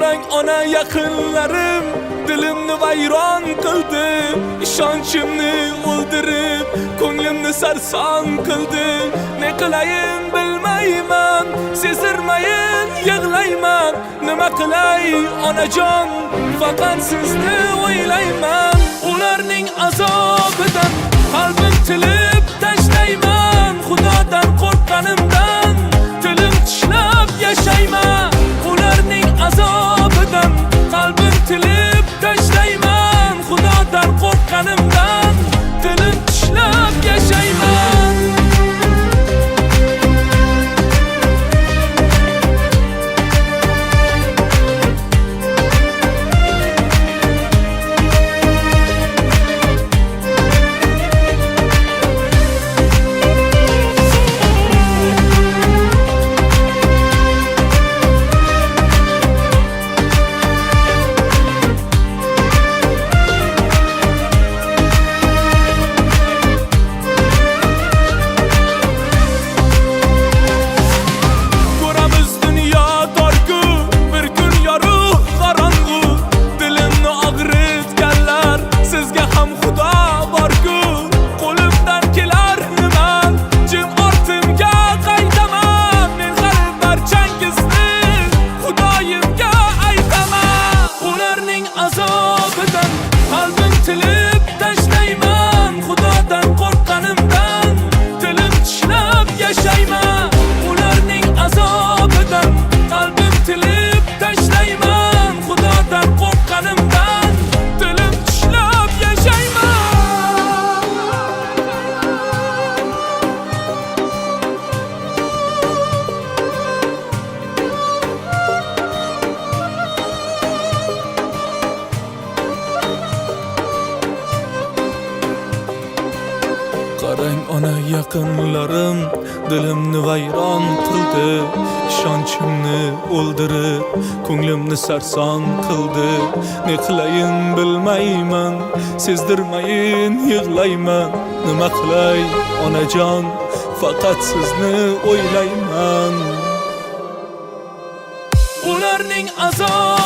Qarang ona yaqinlarim dilimni vayron qildi, ishonchimni o'ldirib ko'nglimni sarson qildi. Ne qilayin bilmayman, sezirmayin yig'layman. Nima qilay onajon, faqat sizni o'ylayman. Ularning azobidan qalbim tilib tashlayman. Xudodan qo'rqqanimdan tilim tishlab yashayman. Ularning azobidan qalbim tilib tashlayman. Xudodan qo'rqqanimdan tilim tishlab yashayman. Qarang ona yaqinlarim dilimni vayron qildi, ishonchimni o'ldirib ko'nglimni sarson qildi. Ne qilayin bilmayman, sezdirmayin yig'layman. Nima qilay onajon, faqat sizni o'ylayman. Ularning azob